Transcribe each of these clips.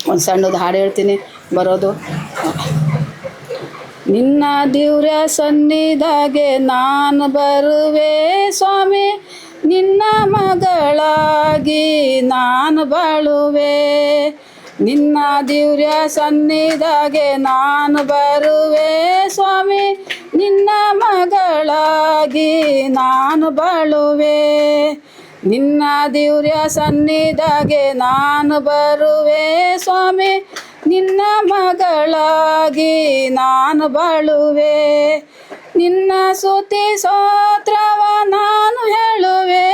ಒಂದು ಸಣ್ಣದು ಹಾಡು ಹೇಳ್ತೀನಿ ಬರೋದು. ನಿನ್ನ ದಿವ್ಯ ಸನ್ನಿಧಾಗೆ ನಾನು ಬರುವೆ ಸ್ವಾಮಿ, ನಿನ್ನ ಮಗಳಾಗಿ ನಾನು ಬಾಳುವೆ. ನಿನ್ನ ದಿವ್ಯ ಸನ್ನಿಧಾಗೆ ನಾನು ಬರುವೆ ಸ್ವಾಮಿ, ನಿನ್ನ ಮಗಳಾಗಿ ನಾನು ಬಾಳುವೆ. ನಿನ್ನ ದಿವ್ಯ ಸನ್ನಿಧಾಗೆ ನಾನು ಬರುವೆ ಸ್ವಾಮಿ, ನಿನ್ನ ಮಗಳಾಗಿ ನಾನು ಬಾಳುವೆ. ನಿನ್ನ ಸ್ತುತಿ ಸ್ತೋತ್ರವ ನಾನು ಹೇಳುವೆ,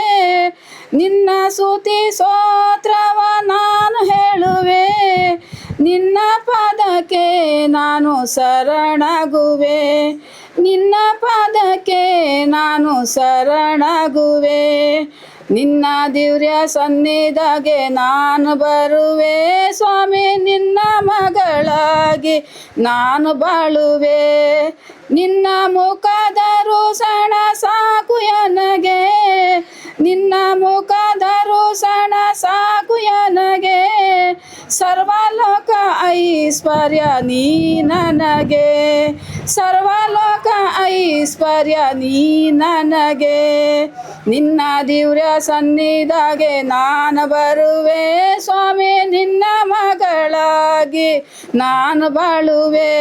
ನಿನ್ನ ಸ್ತುತಿ ಸ್ತೋತ್ರವ ನಾನು ಹೇಳುವೆ. ನಿನ್ನ ಪಾದಕ್ಕೆ ನಾನು ಶರಣಾಗುವೆ, ನಿನ್ನ ಪಾದಕ್ಕೆ ನಾನು ಶರಣಾಗುವೆ. ನಿನ್ನ ದಿವ್ಯ ಸನ್ನಿಧಾಗೆ ನಾನು ಬರುವೆ ಸ್ವಾಮಿ, ನಿನ್ನ ಮಗಳಾಗಿ ನಾನು ಬಾಳುವೆ. ನಿನ್ನ ಮುಖದ ರೋಷಣ ಸಾಕು ನನಗೆ, ನಿನ್ನ ಮುಖದ ರೋಷಣ ಸಾಕು ನನಗೆ. ಸರ್ವಲೋಕ ಐಶ್ವರ್ಯ ನೀ ನನಗೆ, ಸರ್ವಲೋಕ ಐಶ್ವರ್ಯ ನೀ ನನಗೆ. ನಿನ್ನ ದಿವ್ಯ ಸನ್ನಿಧಾಗೆ ನಾನು ಬರುವೆ ಸ್ವಾಮಿ, ನಿನ್ನ ಮಗಳಾಗಿ ನಾನು ಬಾಳುವೆ.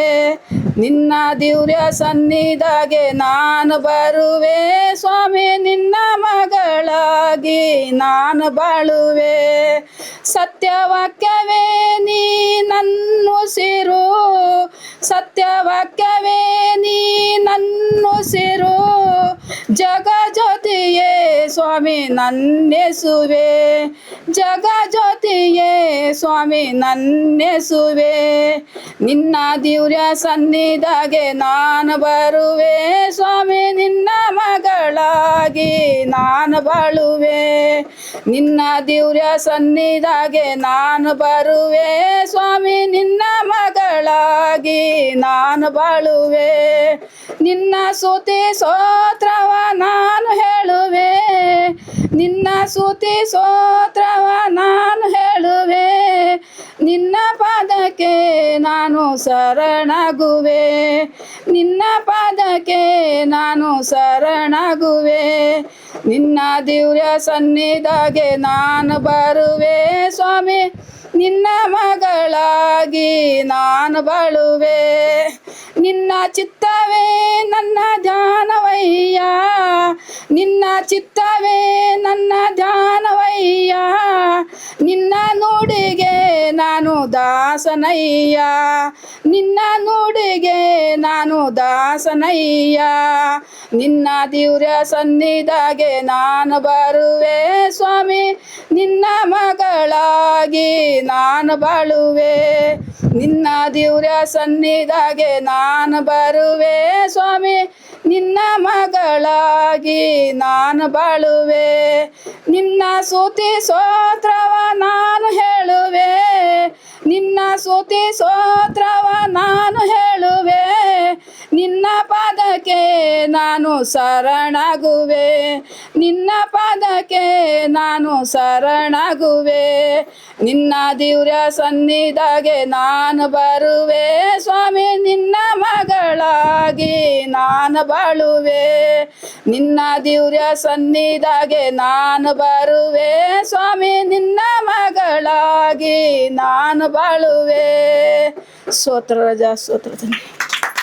ನಿನ್ನ ದಿವ್ಯ ಸನ್ನಿಧಾಗೆ ನಾನು ಬರುವೆ ಸ್ವಾಮಿ, ನಿನ್ನ ಮಗಳಾಗಿ ನಾನು ಬಾಳುವೆ. ಸತ್ಯವಾಕ್ಯವೇ ನೀ ನನ್ನುಸಿರು, ಸತ್ಯವಾಕ್ಯವೇ ನೀ ನನ್ನುಸಿರು. ಜಗಜ್ಯೋತಿಯೇ ಸ್ವಾಮಿ ನನ್ನೆಸುವೆ, ಜಗಜ್ಯೋತಿಯೇ ಸ್ವಾಮಿ ನನ್ನೆಸುವೆ. ನಿನ್ನ ದಿವ್ಯ ಸನ್ನಿಧಾಗೆ ನಾನು ಬರುವೆ ಸ್ವಾಮಿ, ನಿನ್ನ ಮಗಳಾಗಿ ನಾನು ಬಾಳುವೆ. ನಿನ್ನ ದಿವ್ಯ ಸನ್ನಿಧಾಗೆ ನಾನು ಬರುವೆ ಸ್ವಾಮಿ, ನಿನ್ನ ಮಗಳಾಗಿ ನಾನು ಬಾಳುವೆ. ನಿನ್ನ ಸ್ತುತಿ ಸ್ತೋತ್ರವ ನಾನು ಹೇಳುವೆ, ನಿನ್ನ ಸ್ತುತಿ ಸ್ತೋತ್ರವ ನಾನು ಹೇಳುವೆ. ನಿನ್ನ ಪಾದಕ್ಕೆ ನಾನು ಶರಣಾಗುವೆ, ನಿನ್ನ ಪಾದಕ್ಕೆ ನಾನು ಶರಣಾಗುವೆ. ನಿನ್ನ ದಿವ್ಯ ಸನ್ನಿಧಾಗೆ ನಾನು ಬರುವೆ ಸ್ವಾಮಿ, ನಿನ್ನ ಮಗಳಾಗಿ ನಾನು ಬಾಳುವೆ. ನಿನ್ನ ಚಿತ್ತವೇ ನನ್ನ ಧ್ಯಾನವಯ್ಯ, ನಿನ್ನ ಚಿತ್ತವೇ ನನ್ನ ಧ್ಯಾನವಯ್ಯ. ನಿನ್ನ ನುಡಿಗೆ ನಾನು ದಾಸನಯ್ಯ, ನಿನ್ನ ನುಡಿಗೆ ನಾನು ದಾಸನಯ್ಯ. ನಿನ್ನ ದಿವ್ಯ ಸನ್ನಿಧಾಗೆ ನಾನು ಬರುವೆ ಸ್ವಾಮಿ, ನಿನ್ನ ಮಗಳಾಗಿ ನಾನು ಬಾಳುವೆ. ನಿನ್ನ ದಿವ್ಯ ಸನ್ನಿಧಾಗೆ ನಾನು ಬರುವೆ ಸ್ವಾಮಿ, ನಿನ್ನ ಮಗಳಾಗಿ ನಾನು ಬಾಳುವೆ. ನಿನ್ನ ಸ್ತುತಿ ಸ್ತೋತ್ರವ ನಾನು ಹೇಳುವೆ, ನಿನ್ನ ಸ್ತುತಿ ಸ್ತೋತ್ರವ ನಾನು ಹೇಳುವೆ. ನಿನ್ನ ಪಾದಕ್ಕೆ ನಾನು ಶರಣಾಗುವೆ, ನಿನ್ನ ಪಾದಕ್ಕೆ ನಾನು ಶರಣಾಗುವೆ. ನಿನ್ನ ದಿವ್ಯ ಸನ್ನಿಧಾಗೆ ನಾನು ಬರುವೆ ಸ್ವಾಮಿ, ನಿನ್ನ ಮಗಳಾಗಿ ನಾನು ಬಾಳುವೆ. ನಿನ್ನ ದಿವ್ಯ ಸನ್ನಿಧಾಗೆ ನಾನು ಬರುವೆ ಸ್ವಾಮಿ, ನಿನ್ನ ಮಗಳಾಗಿ ನಾನು ಬಾಳುವೆ. ಸ್ತೋತ್ರ ರಾಜ, ಸ್ತೋತ್ರ.